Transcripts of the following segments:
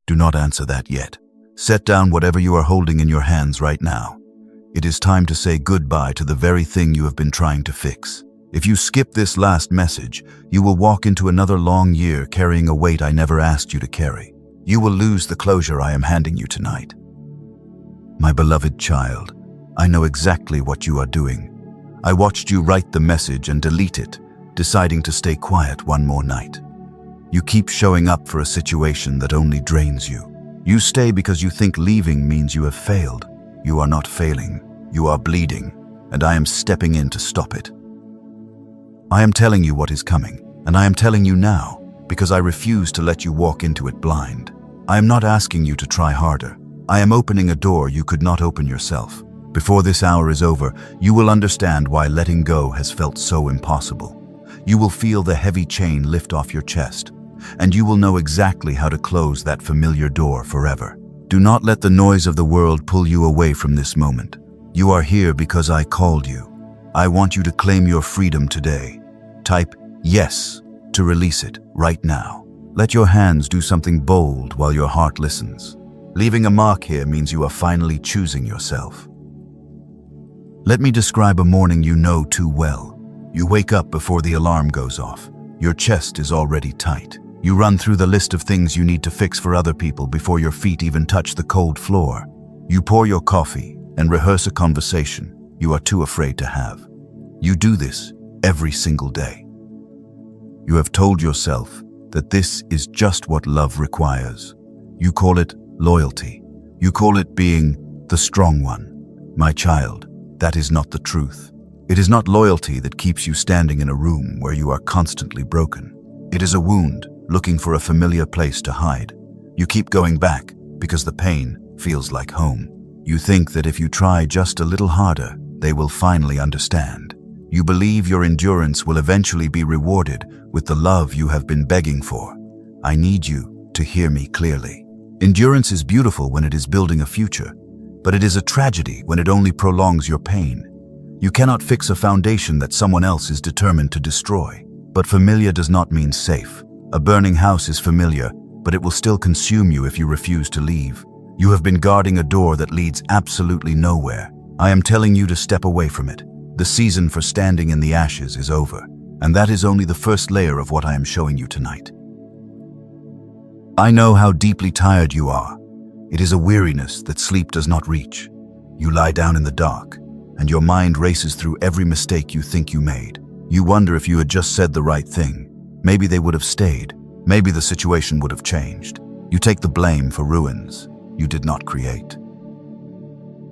Do not answer that yet. Set down whatever you are holding in your hands right now. It is time to say goodbye to the very thing you have been trying to fix. If you skip this last message, you will walk into another long year carrying a weight I never asked you to carry. You will lose the closure I am handing you tonight. My beloved child, I know exactly what you are doing. I watched you write the message and delete it, deciding to stay quiet one more night. You keep showing up for a situation that only drains you. You stay because you think leaving means you have failed. You are not failing. You are bleeding, and I am stepping in to stop it. I am telling you what is coming, and I am telling you now because I refuse to let you walk into it blind. I am not asking you to try harder. I am opening a door you could not open yourself. Before this hour is over, you will understand why letting go has felt so impossible. You will feel the heavy chain lift off your chest, and you will know exactly how to close that familiar door forever. Do not let the noise of the world pull you away from this moment. You are here because I called you. I want you to claim your freedom today. Type yes to release it right now. Let your hands do something bold while your heart listens. Leaving a mark here means you are finally choosing yourself. Let me describe a morning you know too well. You wake up before the alarm goes off. Your chest is already tight. You run through the list of things you need to fix for other people before your feet even touch the cold floor. You pour your coffee and rehearse a conversation you are too afraid to have. You do this every single day. You have told yourself that this is just what love requires. You call it loyalty. You call it being the strong one. My child, that is not the truth. It is not loyalty that keeps you standing in a room where you are constantly broken. It is a wound looking for a familiar place to hide. You keep going back because the pain feels like home. You think that if you try just a little harder, they will finally understand. You believe your endurance will eventually be rewarded with the love you have been begging for. I need you to hear me clearly. Endurance is beautiful when it is building a future, but it is a tragedy when it only prolongs your pain. You cannot fix a foundation that someone else is determined to destroy. But familiar does not mean safe. A burning house is familiar, but it will still consume you if you refuse to leave. You have been guarding a door that leads absolutely nowhere. I am telling you to step away from it. The season for standing in the ashes is over, and that is only the first layer of what I am showing you tonight. I know how deeply tired you are. It is a weariness that sleep does not reach. You lie down in the dark, and your mind races through every mistake you think you made. You wonder if you had just said the right thing. Maybe they would have stayed. Maybe the situation would have changed. You take the blame for ruins you did not create.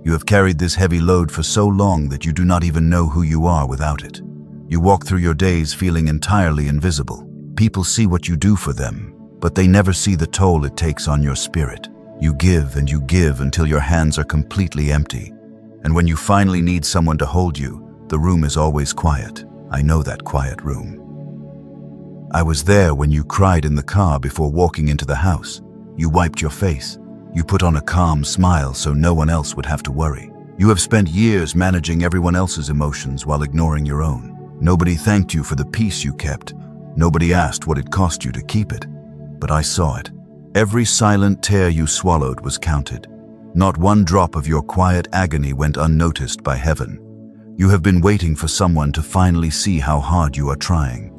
You have carried this heavy load for so long that you do not even know who you are without it. You walk through your days feeling entirely invisible. People see what you do for them, but they never see the toll it takes on your spirit. You give and you give until your hands are completely empty. And when you finally need someone to hold you, the room is always quiet. I know that quiet room. I was there when you cried in the car before walking into the house. You wiped your face. You put on a calm smile so no one else would have to worry. You have spent years managing everyone else's emotions while ignoring your own. Nobody thanked you for the peace you kept. Nobody asked what it cost you to keep it. But I saw it. Every silent tear you swallowed was counted. Not one drop of your quiet agony went unnoticed by heaven. You have been waiting for someone to finally see how hard you are trying.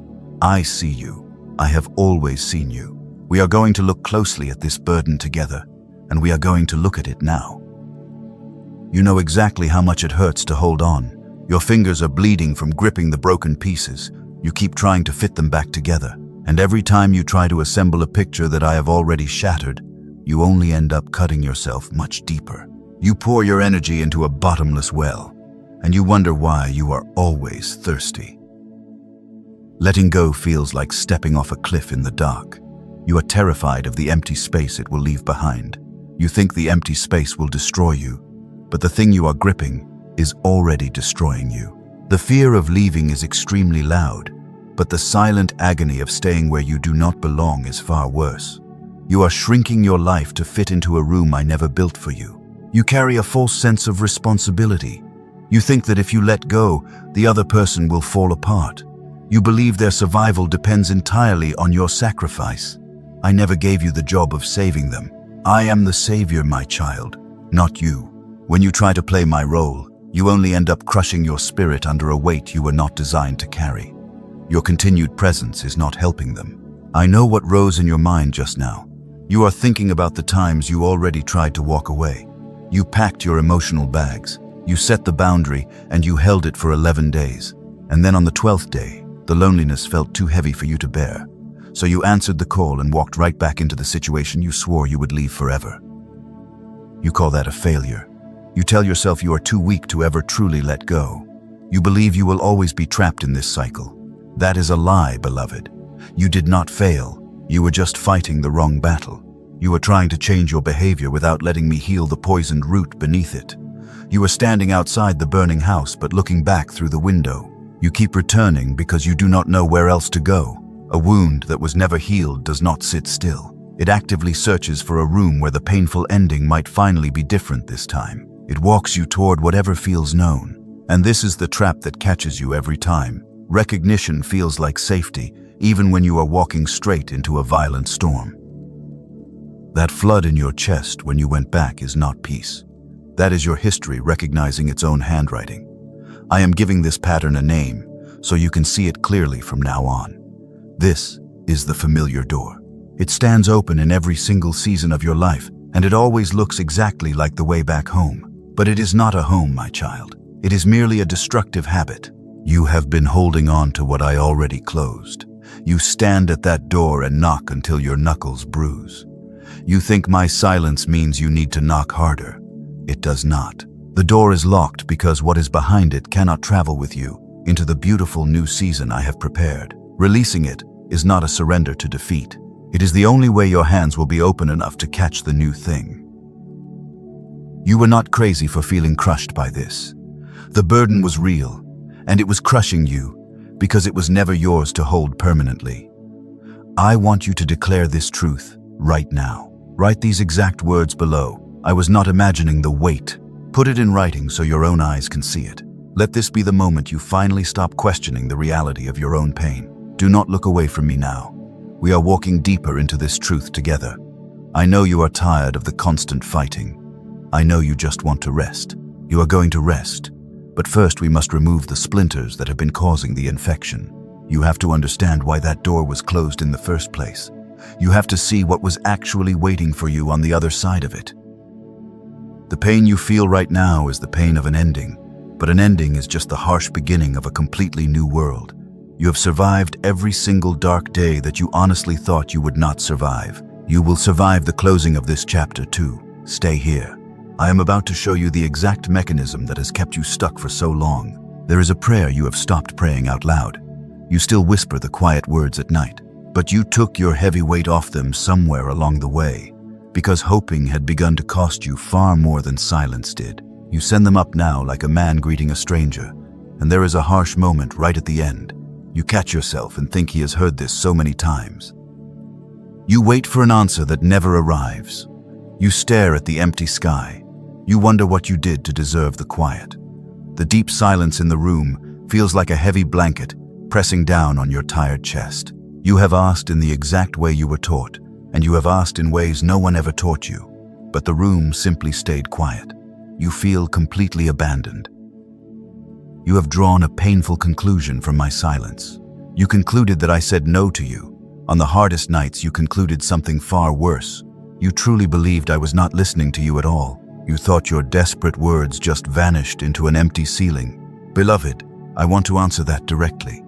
I see you. I have always seen you. We are going to look closely at this burden together, and we are going to look at it now. You know exactly how much it hurts to hold on. Your fingers are bleeding from gripping the broken pieces. You keep trying to fit them back together, and every time you try to assemble a picture that I have already shattered, you only end up cutting yourself much deeper. You pour your energy into a bottomless well, and you wonder why you are always thirsty. Letting go feels like stepping off a cliff in the dark. You are terrified of the empty space it will leave behind. You think the empty space will destroy you, but the thing you are gripping is already destroying you. The fear of leaving is extremely loud, but the silent agony of staying where you do not belong is far worse. You are shrinking your life to fit into a room I never built for you. You carry a false sense of responsibility. You think that if you let go, the other person will fall apart. You believe their survival depends entirely on your sacrifice. I never gave you the job of saving them. I am the savior, my child, not you. When you try to play my role, you only end up crushing your spirit under a weight you were not designed to carry. Your continued presence is not helping them. I know what rose in your mind just now. You are thinking about the times you already tried to walk away. You packed your emotional bags, you set the boundary, and you held it for 11 days. And then on the 12th day, the loneliness felt too heavy for you to bear. So you answered the call and walked right back into the situation you swore you would leave forever. You call that a failure. You tell yourself you are too weak to ever truly let go. You believe you will always be trapped in this cycle. That is a lie, beloved. You did not fail. You were just fighting the wrong battle. You were trying to change your behavior without letting me heal the poisoned root beneath it. You were standing outside the burning house but looking back through the window. You keep returning because you do not know where else to go. A wound that was never healed does not sit still. It actively searches for a room where the painful ending might finally be different this time. It walks you toward whatever feels known. And this is the trap that catches you every time. Recognition feels like safety, even when you are walking straight into a violent storm. That flood in your chest when you went back is not peace. That is your history recognizing its own handwriting. I am giving this pattern a name, so you can see it clearly from now on. This is the familiar door. It stands open in every single season of your life, and it always looks exactly like the way back home. But it is not a home, my child. It is merely a destructive habit. You have been holding on to what I already closed. You stand at that door and knock until your knuckles bruise. You think my silence means you need to knock harder. It does not. The door is locked because what is behind it cannot travel with you into the beautiful new season I have prepared. Releasing it is not a surrender to defeat. It is the only way your hands will be open enough to catch the new thing. You were not crazy for feeling crushed by this. The burden was real, and it was crushing you because it was never yours to hold permanently. I want you to declare this truth right now. Write these exact words below. I was not imagining the weight. Put it in writing so your own eyes can see it. Let this be the moment you finally stop questioning the reality of your own pain. Do not look away from me now. We are walking deeper into this truth together. I know you are tired of the constant fighting. I know you just want to rest. You are going to rest. But first we must remove the splinters that have been causing the infection. You have to understand why that door was closed in the first place. You have to see what was actually waiting for you on the other side of it. The pain you feel right now is the pain of an ending, but an ending is just the harsh beginning of a completely new world. You have survived every single dark day that you honestly thought you would not survive. You will survive the closing of this chapter too. Stay here. I am about to show you the exact mechanism that has kept you stuck for so long. There is a prayer you have stopped praying out loud. You still whisper the quiet words at night, but you took your heavy weight off them somewhere along the way, because hoping had begun to cost you far more than silence did. You send them up now like a man greeting a stranger, and there is a harsh moment right at the end. You catch yourself and think he has heard this so many times. You wait for an answer that never arrives. You stare at the empty sky. You wonder what you did to deserve the quiet. The deep silence in the room feels like a heavy blanket pressing down on your tired chest. You have asked in the exact way you were taught, and you have asked in ways no one ever taught you, but the room simply stayed quiet. You feel completely abandoned. You have drawn a painful conclusion from my silence. You concluded that I said no to you. On the hardest nights, you concluded something far worse. You truly believed I was not listening to you at all. You thought your desperate words just vanished into an empty ceiling. Beloved, I want to answer that directly.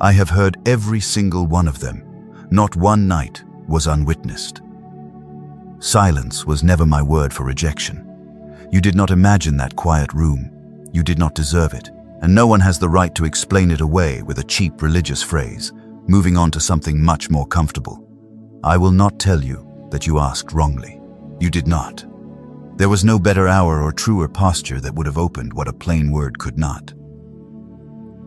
I have heard every single one of them. Not one night was unwitnessed. Silence was never my word for rejection. You did not imagine that quiet room. You did not deserve it, and no one has the right to explain it away with a cheap religious phrase, moving on to something much more comfortable. I will not tell you that you asked wrongly. You did not. There was no better hour or truer posture that would have opened what a plain word could not.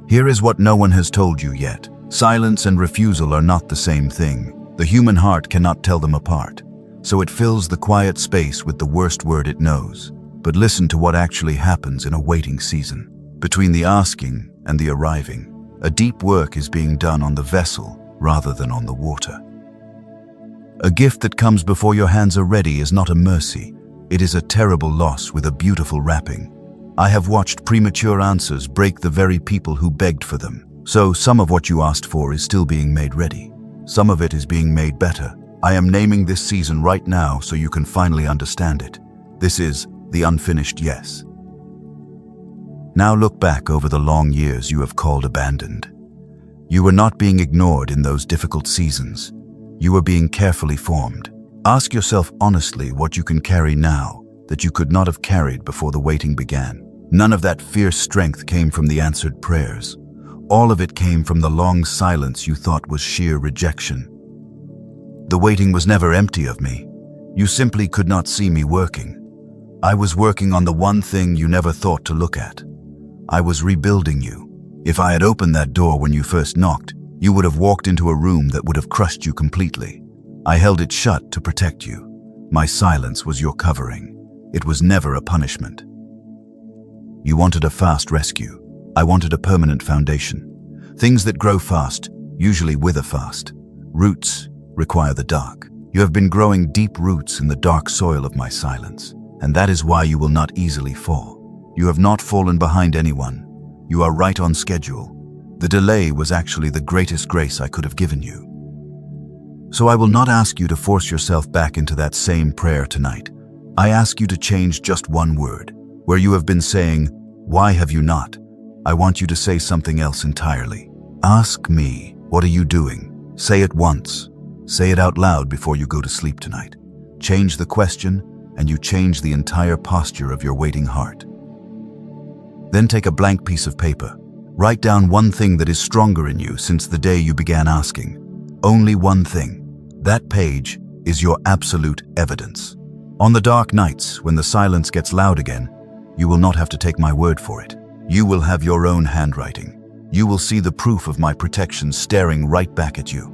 Here is what no one has told you yet. Silence and refusal are not the same thing. The human heart cannot tell them apart, so it fills the quiet space with the worst word it knows. But listen to what actually happens in a waiting season. Between the asking and the arriving, a deep work is being done on the vessel rather than on the water. A gift that comes before your hands are ready is not a mercy. It is a terrible loss with a beautiful wrapping. I have watched premature answers break the very people who begged for them. So some of what you asked for is still being made ready. Some of it is being made better. I am naming this season right now so you can finally understand it. This is the unfinished yes. Now look back over the long years you have called abandoned. You were not being ignored in those difficult seasons. You were being carefully formed. Ask yourself honestly what you can carry now that you could not have carried before the waiting began. None of that fierce strength came from the answered prayers. All of it came from the long silence you thought was sheer rejection. The waiting was never empty of me. You simply could not see me working. I was working on the one thing you never thought to look at. I was rebuilding you. If I had opened that door when you first knocked, you would have walked into a room that would have crushed you completely. I held it shut to protect you. My silence was your covering. It was never a punishment. You wanted a fast rescue. I wanted a permanent foundation. Things that grow fast usually wither fast. Roots require the dark. You have been growing deep roots in the dark soil of my silence, and that is why you will not easily fall. You have not fallen behind anyone. You are right on schedule. The delay was actually the greatest grace I could have given you. So I will not ask you to force yourself back into that same prayer tonight. I ask you to change just one word. Where you have been saying, "Why have you not?" I want you to say something else entirely. Ask me, "What are you doing?" Say it once. Say it out loud before you go to sleep tonight. Change the question, and you change the entire posture of your waiting heart. Then take a blank piece of paper. Write down one thing that is stronger in you since the day you began asking. Only one thing. That page is your absolute evidence. On the dark nights, when the silence gets loud again, you will not have to take my word for it. You will have your own handwriting. You will see the proof of my protection staring right back at you.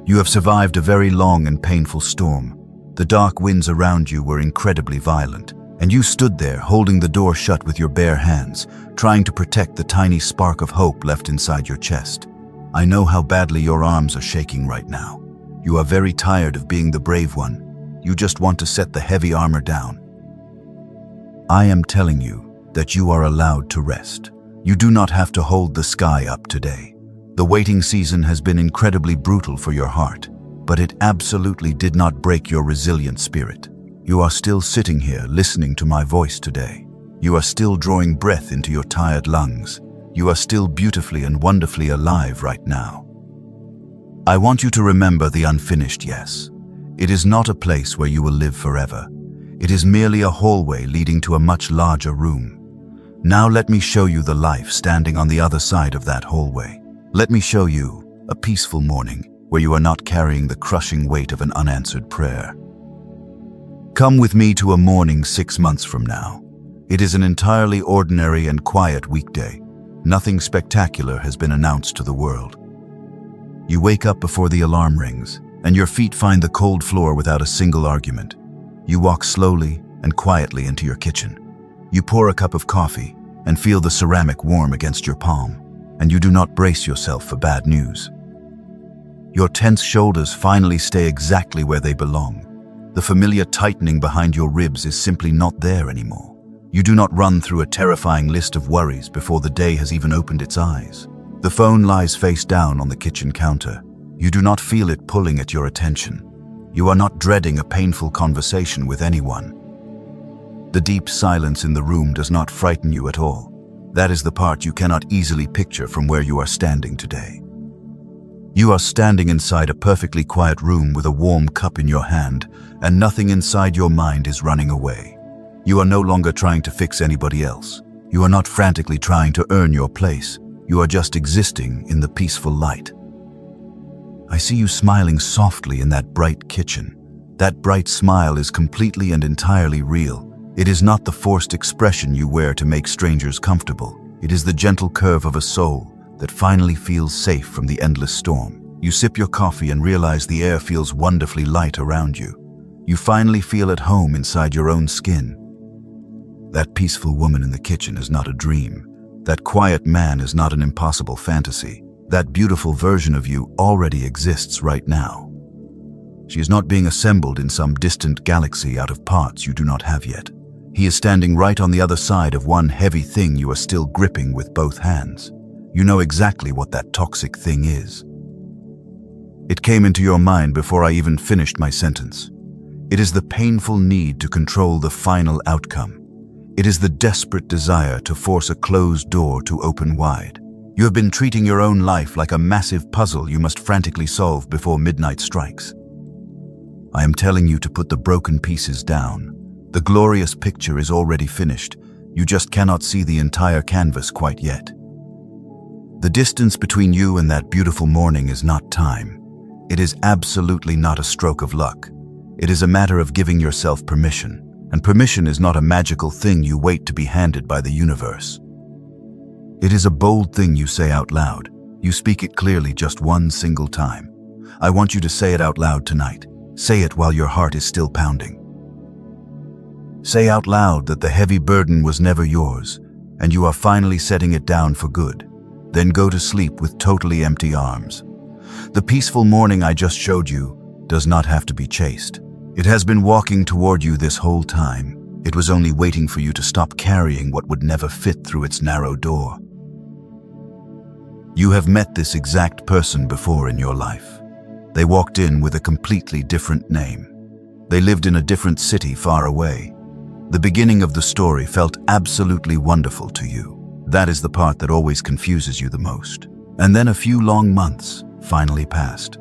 You have survived a very long and painful storm. The dark winds around you were incredibly violent, and you stood there holding the door shut with your bare hands, trying to protect the tiny spark of hope left inside your chest. I know how badly your arms are shaking right now. You are very tired of being the brave one. You just want to set the heavy armor down. I am telling you that you are allowed to rest. You do not have to hold the sky up today. The waiting season has been incredibly brutal for your heart, but it absolutely did not break your resilient spirit. You are still sitting here listening to my voice today. You are still drawing breath into your tired lungs. You are still beautifully and wonderfully alive right now. I want you to remember the unfinished yes. It is not a place where you will live forever. It is merely a hallway leading to a much larger room. Now let me show you the life standing on the other side of that hallway. Let me show you a peaceful morning where you are not carrying the crushing weight of an unanswered prayer. Come with me to a morning 6 months from now. It is an entirely ordinary and quiet weekday. Nothing spectacular has been announced to the world. You wake up before the alarm rings, and your feet find the cold floor without a single argument. You walk slowly and quietly into your kitchen. You pour a cup of coffee and feel the ceramic warm against your palm, and you do not brace yourself for bad news. Your tense shoulders finally stay exactly where they belong. The familiar tightening behind your ribs is simply not there anymore. You do not run through a terrifying list of worries before the day has even opened its eyes. The phone lies face down on the kitchen counter. You do not feel it pulling at your attention. You are not dreading a painful conversation with anyone. The deep silence in the room does not frighten you at all. That is the part you cannot easily picture from where you are standing today. You are standing inside a perfectly quiet room with a warm cup in your hand, and nothing inside your mind is running away. You are no longer trying to fix anybody else. You are not frantically trying to earn your place. You are just existing in the peaceful light. I see you smiling softly in that bright kitchen. That bright smile is completely and entirely real. It is not the forced expression you wear to make strangers comfortable. It is the gentle curve of a soul that finally feels safe from the endless storm. You sip your coffee and realize the air feels wonderfully light around you. You finally feel at home inside your own skin. That peaceful woman in the kitchen is not a dream. That quiet man is not an impossible fantasy. That beautiful version of you already exists right now. She is not being assembled in some distant galaxy out of parts you do not have yet. He is standing right on the other side of one heavy thing you are still gripping with both hands. You know exactly what that toxic thing is. It came into your mind before I even finished my sentence. It is the painful need to control the final outcome. It is the desperate desire to force a closed door to open wide. You have been treating your own life like a massive puzzle you must frantically solve before midnight strikes. I am telling you to put the broken pieces down. The glorious picture is already finished. You just cannot see the entire canvas quite yet. The distance between you and that beautiful morning is not time. It is absolutely not a stroke of luck. It is a matter of giving yourself permission. And permission is not a magical thing you wait to be handed by the universe. It is a bold thing you say out loud. You speak it clearly just one single time. I want you to say it out loud tonight. Say it while your heart is still pounding. Say out loud that the heavy burden was never yours, and you are finally setting it down for good. Then go to sleep with totally empty arms. The peaceful morning I just showed you does not have to be chased. It has been walking toward you this whole time. It was only waiting for you to stop carrying what would never fit through its narrow door. You have met this exact person before in your life. They walked in with a completely different name. They lived in a different city far away. The beginning of the story felt absolutely wonderful to you. That is the part that always confuses you the most. And then a few long months finally passed.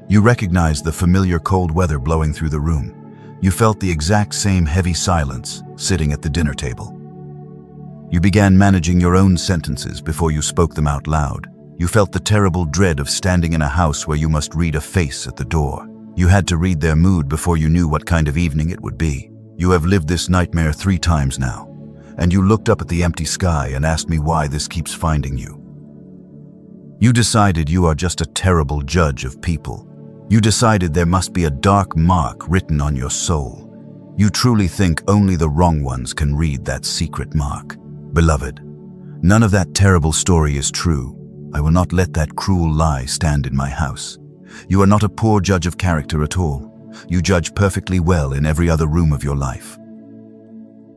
You recognized the familiar cold weather blowing through the room. You felt the exact same heavy silence sitting at the dinner table. You began managing your own sentences before you spoke them out loud. You felt the terrible dread of standing in a house where you must read a face at the door. You had to read their mood before you knew what kind of evening it would be. You have lived this nightmare 3 times now, and you looked up at the empty sky and asked me why this keeps finding you. You decided you are just a terrible judge of people. You decided there must be a dark mark written on your soul. You truly think only the wrong ones can read that secret mark. Beloved, none of that terrible story is true. I will not let that cruel lie stand in my house. You are not a poor judge of character at all. You judge perfectly well in every other room of your life.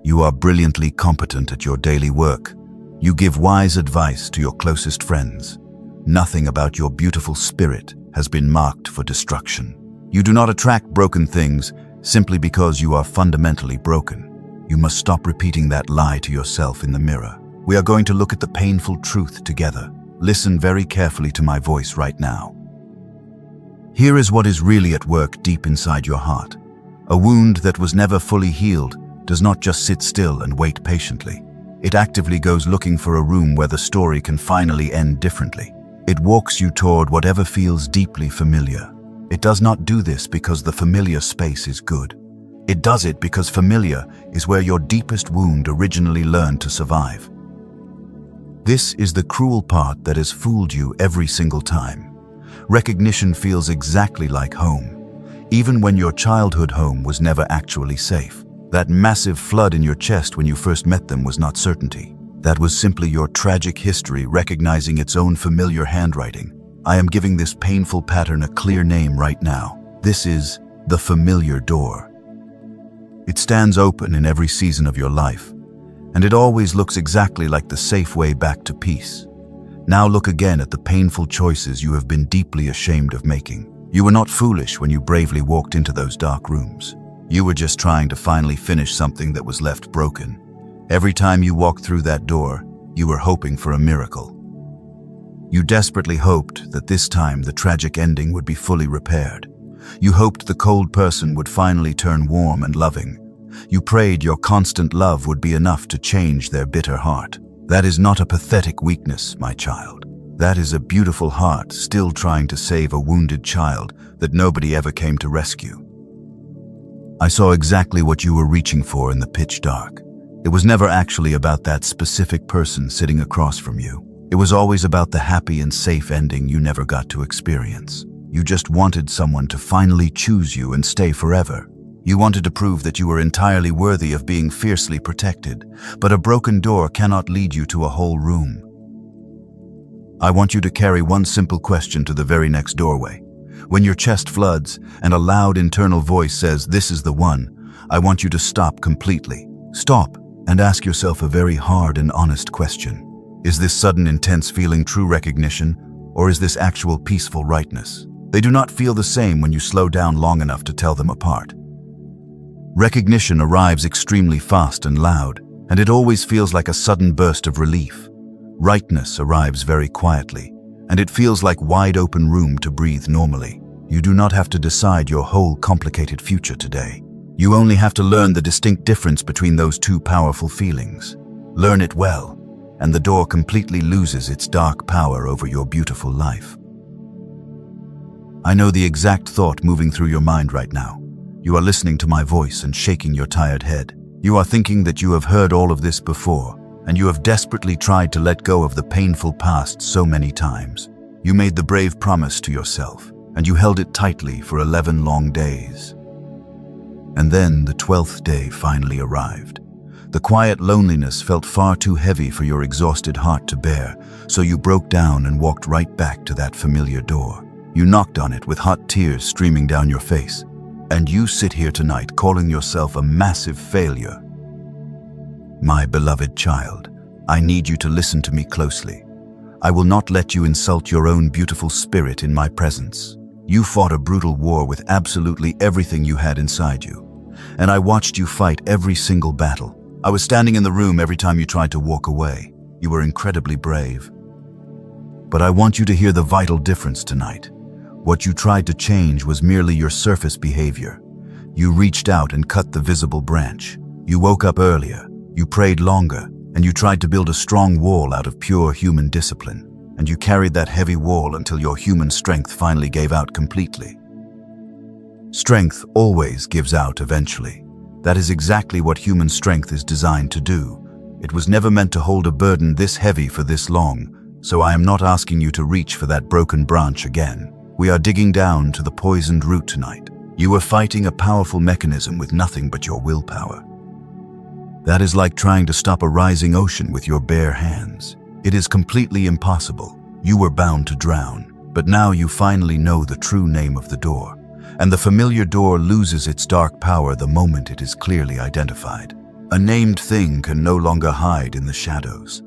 You are brilliantly competent at your daily work. You give wise advice to your closest friends. Nothing about your beautiful spirit has been marked for destruction. You do not attract broken things simply because you are fundamentally broken. You must stop repeating that lie to yourself in the mirror. We are going to look at the painful truth together. Listen very carefully to my voice right now. Here is what is really at work deep inside your heart. A wound that was never fully healed does not just sit still and wait patiently. It actively goes looking for a room where the story can finally end differently. It walks you toward whatever feels deeply familiar. It does not do this because the familiar space is good. It does it because familiar is where your deepest wound originally learned to survive. This is the cruel part that has fooled you every single time. Recognition feels exactly like home, even when your childhood home was never actually safe. That massive flood in your chest when you first met them was not certainty. That was simply your tragic history recognizing its own familiar handwriting. I am giving this painful pattern a clear name right now. This is the familiar door. It stands open in every season of your life, and it always looks exactly like the safe way back to peace. Now look again at the painful choices you have been deeply ashamed of making. You were not foolish when you bravely walked into those dark rooms. You were just trying to finally finish something that was left broken. Every time you walked through that door, you were hoping for a miracle. You desperately hoped that this time the tragic ending would be fully repaired. You hoped the cold person would finally turn warm and loving. You prayed your constant love would be enough to change their bitter heart. That is not a pathetic weakness, my child. That is a beautiful heart still trying to save a wounded child that nobody ever came to rescue. I saw exactly what you were reaching for in the pitch dark. It was never actually about that specific person sitting across from you. It was always about the happy and safe ending you never got to experience. You just wanted someone to finally choose you and stay forever. You wanted to prove that you were entirely worthy of being fiercely protected, but a broken door cannot lead you to a whole room. I want you to carry one simple question to the very next doorway. When your chest floods and a loud internal voice says, "This is the one," I want you to stop completely. Stop and ask yourself a very hard and honest question. Is this sudden intense feeling true recognition, or is this actual peaceful rightness? They do not feel the same when you slow down long enough to tell them apart. Recognition arrives extremely fast and loud, and it always feels like a sudden burst of relief. Rightness arrives very quietly, and it feels like wide open room to breathe normally. You do not have to decide your whole complicated future today. You only have to learn the distinct difference between those two powerful feelings. Learn it well, and the door completely loses its dark power over your beautiful life. I know the exact thought moving through your mind right now. You are listening to my voice and shaking your tired head. You are thinking that you have heard all of this before, and you have desperately tried to let go of the painful past so many times. You made the brave promise to yourself, and you held it tightly for 11 long days. And then the 12th day finally arrived. The quiet loneliness felt far too heavy for your exhausted heart to bear, so you broke down and walked right back to that familiar door. You knocked on it with hot tears streaming down your face. And you sit here tonight calling yourself a massive failure. My beloved child, I need you to listen to me closely. I will not let you insult your own beautiful spirit in my presence. You fought a brutal war with absolutely everything you had inside you, and I watched you fight every single battle. I was standing in the room every time you tried to walk away. You were incredibly brave. But I want you to hear the vital difference tonight. What you tried to change was merely your surface behavior. You reached out and cut the visible branch. You woke up earlier, you prayed longer, and you tried to build a strong wall out of pure human discipline. And you carried that heavy wall until your human strength finally gave out completely. Strength always gives out eventually. That is exactly what human strength is designed to do. It was never meant to hold a burden this heavy for this long, so I am not asking you to reach for that broken branch again. We are digging down to the poisoned root tonight. You are fighting a powerful mechanism with nothing but your willpower. That is like trying to stop a rising ocean with your bare hands. It is completely impossible. You were bound to drown, but now you finally know the true name of the door. And the familiar door loses its dark power the moment it is clearly identified. A named thing can no longer hide in the shadows.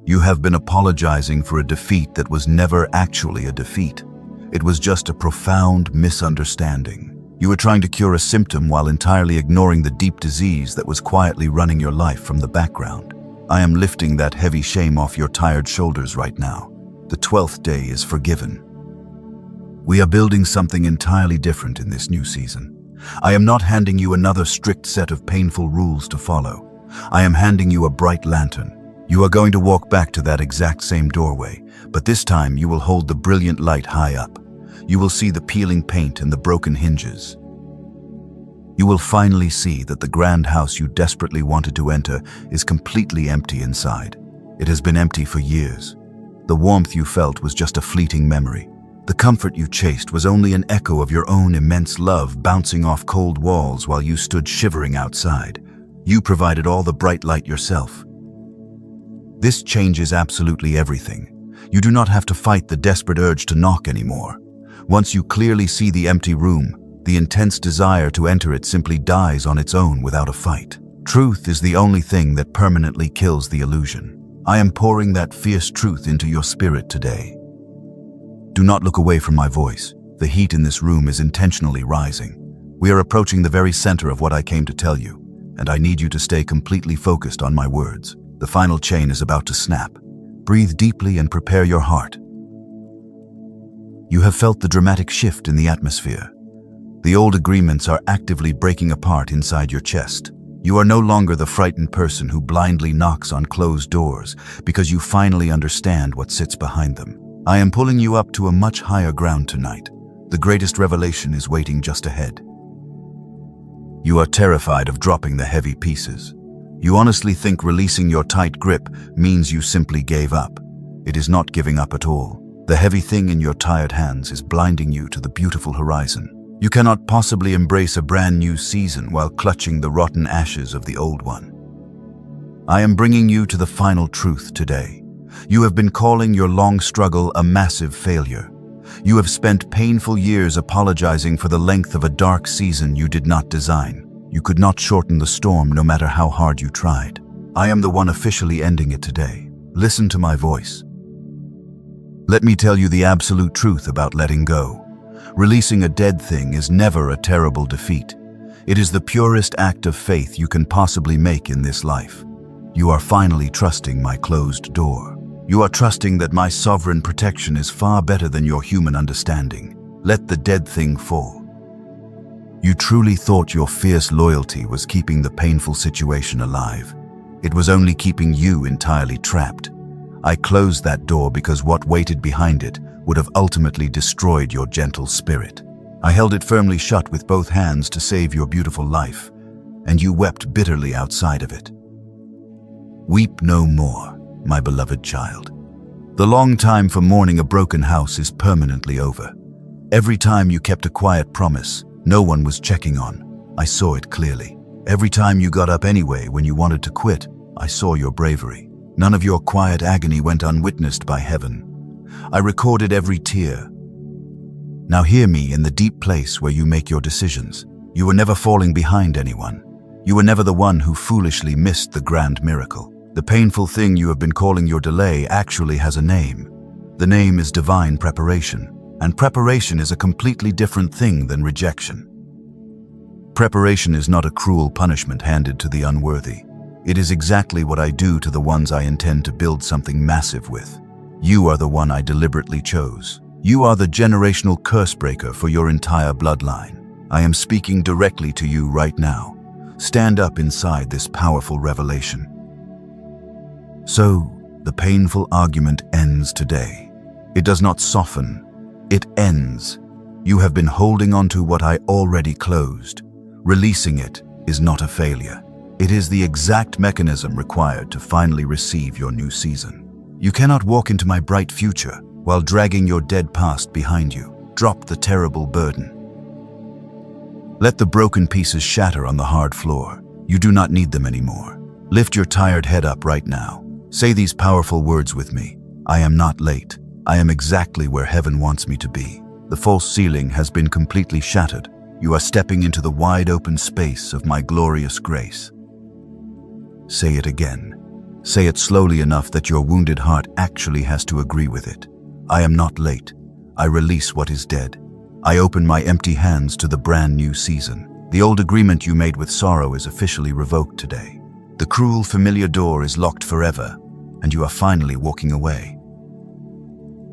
You have been apologizing for a defeat that was never actually a defeat. It was just a profound misunderstanding. You were trying to cure a symptom while entirely ignoring the deep disease that was quietly running your life from the background. I am lifting that heavy shame off your tired shoulders right now. The 12th day is forgiven. We are building something entirely different in this new season. I am not handing you another strict set of painful rules to follow. I am handing you a bright lantern. You are going to walk back to that exact same doorway, but this time you will hold the brilliant light high up. You will see the peeling paint and the broken hinges. You will finally see that the grand house you desperately wanted to enter is completely empty inside. It has been empty for years. The warmth you felt was just a fleeting memory. The comfort you chased was only an echo of your own immense love bouncing off cold walls while you stood shivering outside. You provided all the bright light yourself. This changes absolutely everything. You do not have to fight the desperate urge to knock anymore. Once you clearly see the empty room, the intense desire to enter it simply dies on its own without a fight. Truth is the only thing that permanently kills the illusion. I am pouring that fierce truth into your spirit today. Do not look away from my voice. The heat in this room is intentionally rising. We are approaching the very center of what I came to tell you, and I need you to stay completely focused on my words. The final chain is about to snap. Breathe deeply and prepare your heart. You have felt the dramatic shift in the atmosphere. The old agreements are actively breaking apart inside your chest. You are no longer the frightened person who blindly knocks on closed doors because you finally understand what sits behind them. I am pulling you up to a much higher ground tonight. The greatest revelation is waiting just ahead. You are terrified of dropping the heavy pieces. You honestly think releasing your tight grip means you simply gave up. It is not giving up at all. The heavy thing in your tired hands is blinding you to the beautiful horizon. You cannot possibly embrace a brand new season while clutching the rotten ashes of the old one. I am bringing you to the final truth today. You have been calling your long struggle a massive failure. You have spent painful years apologizing for the length of a dark season you did not design. You could not shorten the storm no matter how hard you tried. I am the one officially ending it today. Listen to my voice. Let me tell you the absolute truth about letting go. Releasing a dead thing is never a terrible defeat. It is the purest act of faith you can possibly make in this life. You are finally trusting my closed door. You are trusting that my sovereign protection is far better than your human understanding. Let the dead thing fall. You truly thought your fierce loyalty was keeping the painful situation alive. It was only keeping you entirely trapped. I closed that door because what waited behind it would have ultimately destroyed your gentle spirit. I held it firmly shut with both hands to save your beautiful life, and you wept bitterly outside of it. Weep no more, my beloved child. The long time for mourning a broken house is permanently over. Every time you kept a quiet promise no one was checking on, I saw it clearly. Every time you got up anyway when you wanted to quit, I saw your bravery. None of your quiet agony went unwitnessed by heaven. I recorded every tear. Now hear me in the deep place where you make your decisions. You were never falling behind anyone. You were never the one who foolishly missed the grand miracle. The painful thing you have been calling your delay actually has a name. The name is divine preparation, and preparation is a completely different thing than rejection. Preparation is not a cruel punishment handed to the unworthy. It is exactly what I do to the ones I intend to build something massive with. You are the one I deliberately chose. You are the generational curse breaker for your entire bloodline. I am speaking directly to you right now. Stand up inside this powerful revelation. So, the painful argument ends today. It does not soften. It ends. You have been holding on to what I already closed. Releasing it is not a failure. It is the exact mechanism required to finally receive your new season. You cannot walk into my bright future while dragging your dead past behind you. Drop the terrible burden. Let the broken pieces shatter on the hard floor. You do not need them anymore. Lift your tired head up right now. Say these powerful words with me. I am not late. I am exactly where heaven wants me to be. The false ceiling has been completely shattered. You are stepping into the wide open space of my glorious grace. Say it again. Say it slowly enough that your wounded heart actually has to agree with it. I am not late. I release what is dead. I open my empty hands to the brand new season. The old agreement you made with sorrow is officially revoked today. The cruel, familiar door is locked forever, and you are finally walking away.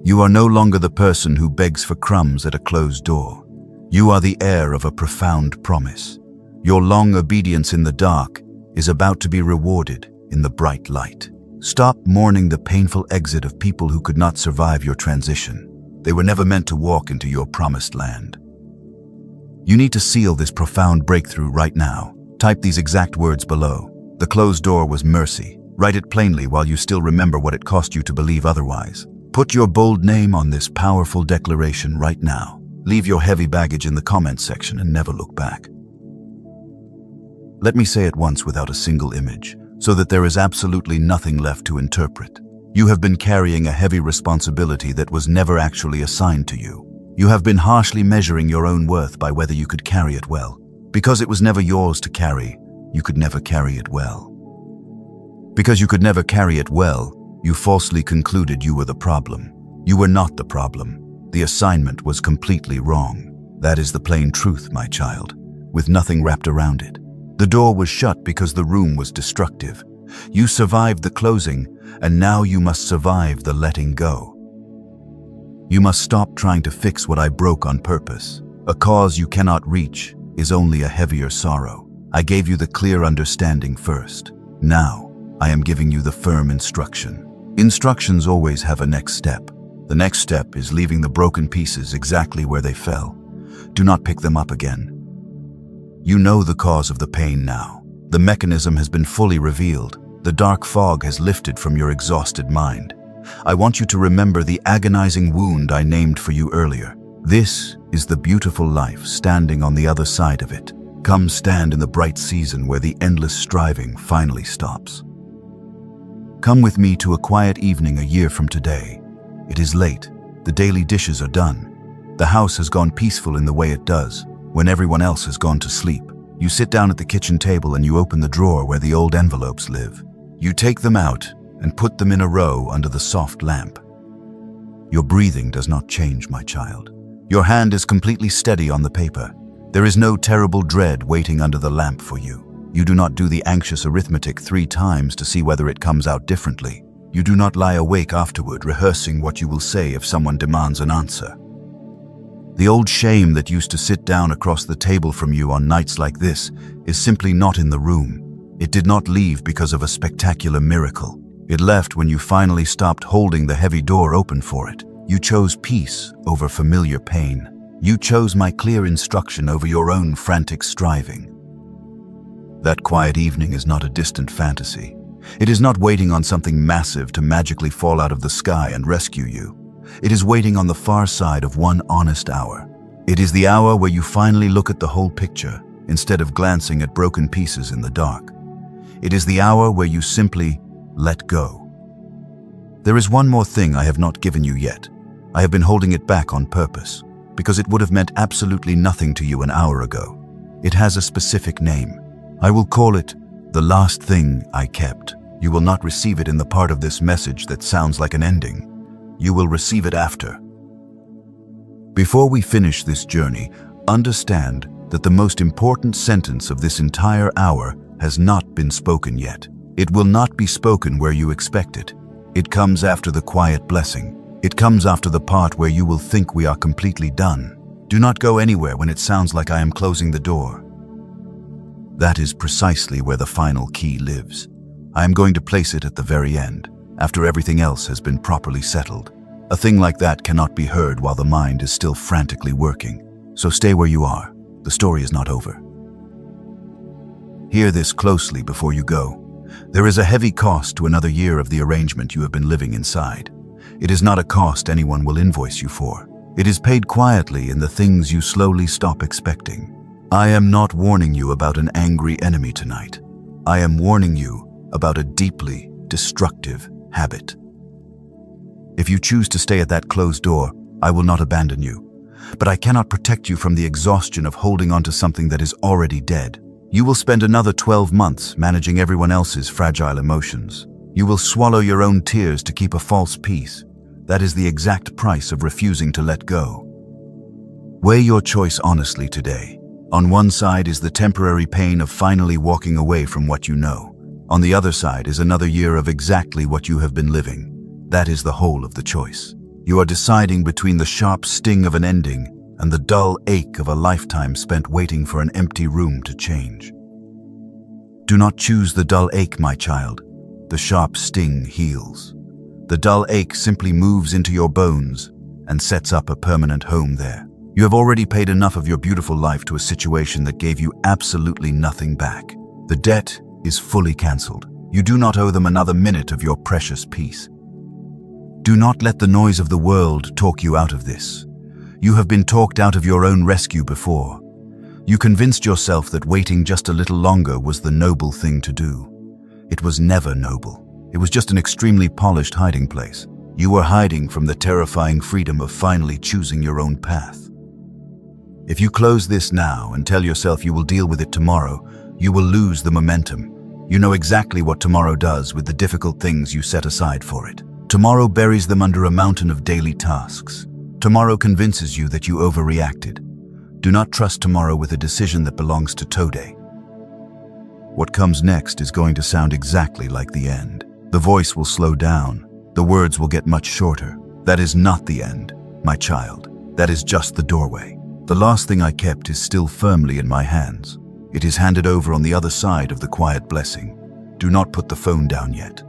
You are no longer the person who begs for crumbs at a closed door. You are the heir of a profound promise. Your long obedience in the dark is about to be rewarded in the bright light. Stop mourning the painful exit of people who could not survive your transition. They were never meant to walk into your promised land. You need to seal this profound breakthrough right now. Type these exact words below. The closed door was mercy. Write it plainly while you still remember what it cost you to believe otherwise. Put your bold name on this powerful declaration right now. Leave your heavy baggage in the comments section and never look back. Let me say it once without a single image, so that there is absolutely nothing left to interpret. You have been carrying a heavy responsibility that was never actually assigned to you. You have been harshly measuring your own worth by whether you could carry it well. Because it was never yours to carry, you could never carry it well. Because you could never carry it well, you falsely concluded you were the problem. You were not the problem. The assignment was completely wrong. That is the plain truth, my child, with nothing wrapped around it. The door was shut because the room was destructive. You survived the closing, and now you must survive the letting go. You must stop trying to fix what I broke on purpose. A cause you cannot reach is only a heavier sorrow. I gave you the clear understanding first. Now, I am giving you the firm instruction. Instructions always have a next step. The next step is leaving the broken pieces exactly where they fell. Do not pick them up again. You know the cause of the pain now. The mechanism has been fully revealed. The dark fog has lifted from your exhausted mind. I want you to remember the agonizing wound I named for you earlier. This is the beautiful life standing on the other side of it. Come stand in the bright season where the endless striving finally stops. Come with me to a quiet evening a year from today. It is late. The daily dishes are done. The house has gone peaceful in the way it does, when everyone else has gone to sleep. You sit down at the kitchen table and you open the drawer where the old envelopes live. You take them out and put them in a row under the soft lamp. Your breathing does not change, my child. Your hand is completely steady on the paper. There is no terrible dread waiting under the lamp for you. You do not do the anxious arithmetic 3 times to see whether it comes out differently. You do not lie awake afterward rehearsing what you will say if someone demands an answer. The old shame that used to sit down across the table from you on nights like this is simply not in the room. It did not leave because of a spectacular miracle. It left when you finally stopped holding the heavy door open for it. You chose peace over familiar pain. You chose my clear instruction over your own frantic striving. That quiet evening is not a distant fantasy. It is not waiting on something massive to magically fall out of the sky and rescue you. It is waiting on the far side of one honest hour. It is the hour where you finally look at the whole picture instead of glancing at broken pieces in the dark. It is the hour where you simply let go. There is one more thing I have not given you yet. I have been holding it back on purpose, because it would have meant absolutely nothing to you an hour ago. It has a specific name. I will call it the last thing I kept. You will not receive it in the part of this message that sounds like an ending. You will receive it after. Before we finish this journey, understand that the most important sentence of this entire hour has not been spoken yet. It will not be spoken where you expect it. It comes after the quiet blessing. It comes after the part where you will think we are completely done. Do not go anywhere when it sounds like I am closing the door. That is precisely where the final key lives. I am going to place it at the very end, after everything else has been properly settled. A thing like that cannot be heard while the mind is still frantically working. So stay where you are. The story is not over. Hear this closely before you go. There is a heavy cost to another year of the arrangement you have been living inside. It is not a cost anyone will invoice you for. It is paid quietly in the things you slowly stop expecting. I am not warning you about an angry enemy tonight. I am warning you about a deeply destructive habit. If you choose to stay at that closed door, I will not abandon you. But I cannot protect you from the exhaustion of holding on to something that is already dead. You will spend another 12 months managing everyone else's fragile emotions. You will swallow your own tears to keep a false peace. That is the exact price of refusing to let go. Weigh your choice honestly today. On one side is the temporary pain of finally walking away from what you know. On the other side is another year of exactly what you have been living. That is the whole of the choice. You are deciding between the sharp sting of an ending and the dull ache of a lifetime spent waiting for an empty room to change. Do not choose the dull ache, my child. The sharp sting heals. The dull ache simply moves into your bones and sets up a permanent home there. You have already paid enough of your beautiful life to a situation that gave you absolutely nothing back. The debt is fully cancelled. You do not owe them another minute of your precious peace. Do not let the noise of the world talk you out of this. You have been talked out of your own rescue before. You convinced yourself that waiting just a little longer was the noble thing to do. It was never noble. It was just an extremely polished hiding place. You were hiding from the terrifying freedom of finally choosing your own path. If you close this now and tell yourself you will deal with it tomorrow, you will lose the momentum. You know exactly what tomorrow does with the difficult things you set aside for it. Tomorrow buries them under a mountain of daily tasks. Tomorrow convinces you that you overreacted. Do not trust tomorrow with a decision that belongs to today. What comes next is going to sound exactly like the end. The voice will slow down. The words will get much shorter. That is not the end, my child. That is just the doorway. The last thing I kept is still firmly in my hands. It is handed over on the other side of the quiet blessing. Do not put the phone down yet.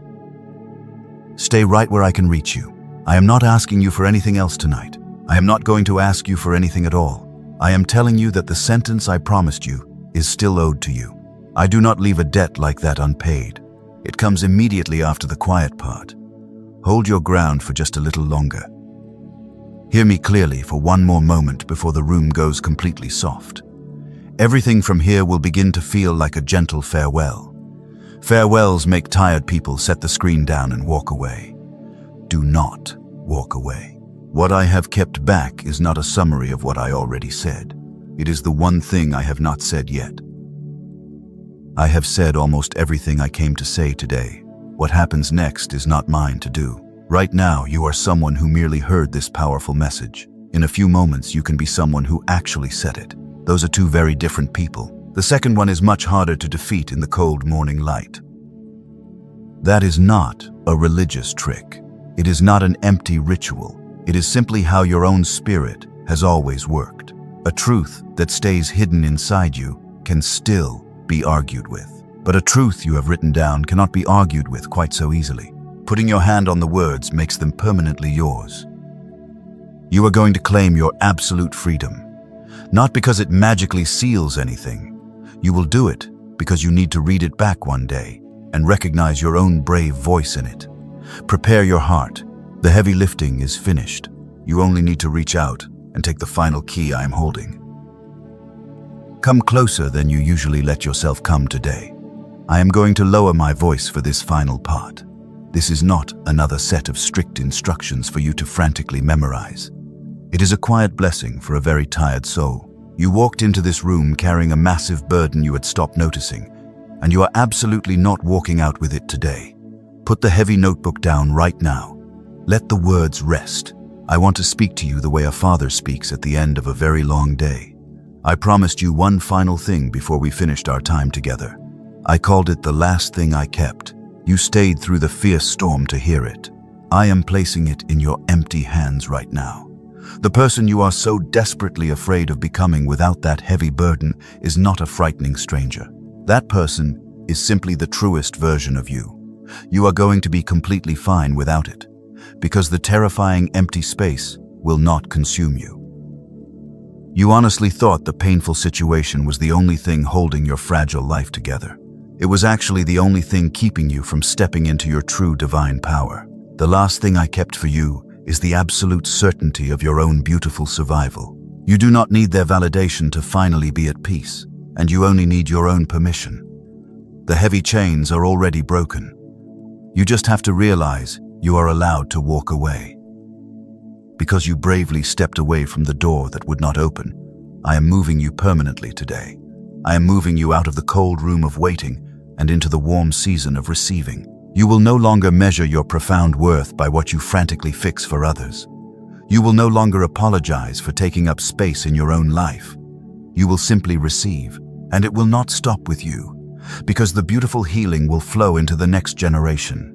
Stay right where I can reach you. I am not asking you for anything else tonight. I am not going to ask you for anything at all. I am telling you that the sentence I promised you is still owed to you. I do not leave a debt like that unpaid. It comes immediately after the quiet part. Hold your ground for just a little longer. Hear me clearly for one more moment before the room goes completely soft. Everything from here will begin to feel like a gentle farewell. Farewells make tired people set the screen down and walk away. Do not walk away. What I have kept back is not a summary of what I already said. It is the one thing I have not said yet. I have said almost everything I came to say today. What happens next is not mine to do. Right now, you are someone who merely heard this powerful message. In a few moments, you can be someone who actually said it. Those are two very different people. The second one is much harder to defeat in the cold morning light. That is not a religious trick. It is not an empty ritual. It is simply how your own spirit has always worked. A truth that stays hidden inside you can still be argued with. But a truth you have written down cannot be argued with quite so easily. Putting your hand on the words makes them permanently yours. You are going to claim your absolute freedom, not because it magically seals anything. You will do it because you need to read it back one day and recognize your own brave voice in it. Prepare your heart. The heavy lifting is finished. You only need to reach out and take the final key I am holding. Come closer than you usually let yourself come today. I am going to lower my voice for this final part. This is not another set of strict instructions for you to frantically memorize. It is a quiet blessing for a very tired soul. You walked into this room carrying a massive burden you had stopped noticing, and you are absolutely not walking out with it today. Put the heavy notebook down right now. Let the words rest. I want to speak to you the way a father speaks at the end of a very long day. I promised you one final thing before we finished our time together. I called it the last thing I kept. You stayed through the fierce storm to hear it. I am placing it in your empty hands right now. The person you are so desperately afraid of becoming without that heavy burden is not a frightening stranger. That person is simply the truest version of you. You are going to be completely fine without it, because the terrifying empty space will not consume you. You honestly thought the painful situation was the only thing holding your fragile life together. It was actually the only thing keeping you from stepping into your true divine power. The last thing I kept for you is the absolute certainty of your own beautiful survival. You do not need their validation to finally be at peace, and you only need your own permission. The heavy chains are already broken. You just have to realize you are allowed to walk away. Because you bravely stepped away from the door that would not open, I am moving you permanently today. I am moving you out of the cold room of waiting and into the warm season of receiving. You will no longer measure your profound worth by what you frantically fix for others. You will no longer apologize for taking up space in your own life. You will simply receive, and it will not stop with you, because the beautiful healing will flow into the next generation.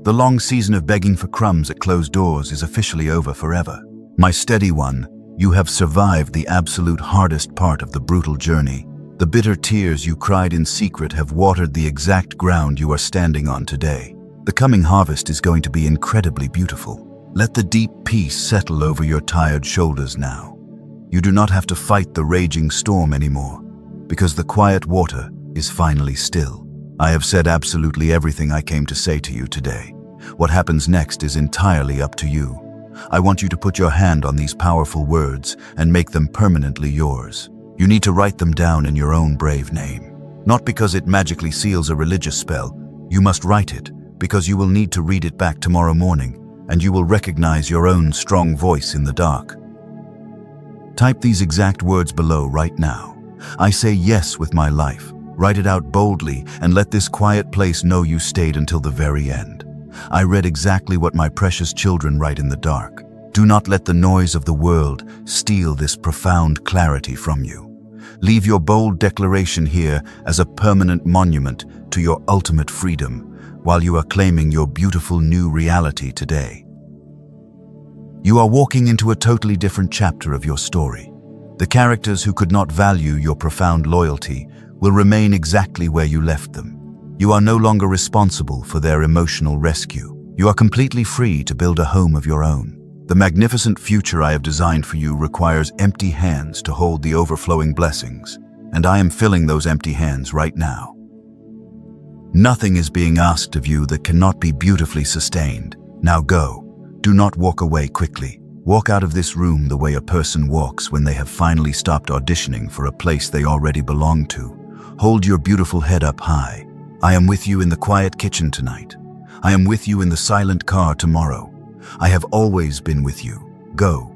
The long season of begging for crumbs at closed doors is officially over forever. My steady one, you have survived the absolute hardest part of the brutal journey. The bitter tears you cried in secret have watered the exact ground you are standing on today. The coming harvest is going to be incredibly beautiful. Let the deep peace settle over your tired shoulders now. You do not have to fight the raging storm anymore, because the quiet water is finally still. I have said absolutely everything I came to say to you today. What happens next is entirely up to you. I want you to put your hand on these powerful words and make them permanently yours. You need to write them down in your own brave name. Not because it magically seals a religious spell. You must write it because you will need to read it back tomorrow morning, and you will recognize your own strong voice in the dark. Type these exact words below right now. I say yes with my life. Write it out boldly and let this quiet place know you stayed until the very end. I read exactly what my precious children write in the dark. Do not let the noise of the world steal this profound clarity from you. Leave your bold declaration here as a permanent monument to your ultimate freedom while you are claiming your beautiful new reality today. You are walking into a totally different chapter of your story. The characters who could not value your profound loyalty will remain exactly where you left them. You are no longer responsible for their emotional rescue. You are completely free to build a home of your own. The magnificent future I have designed for you requires empty hands to hold the overflowing blessings, and I am filling those empty hands right now. Nothing is being asked of you that cannot be beautifully sustained. Now go. Do not walk away quickly. Walk out of this room the way a person walks when they have finally stopped auditioning for a place they already belong to. Hold your beautiful head up high. I am with you in the quiet kitchen tonight. I am with you in the silent car tomorrow. I have always been with you. Go.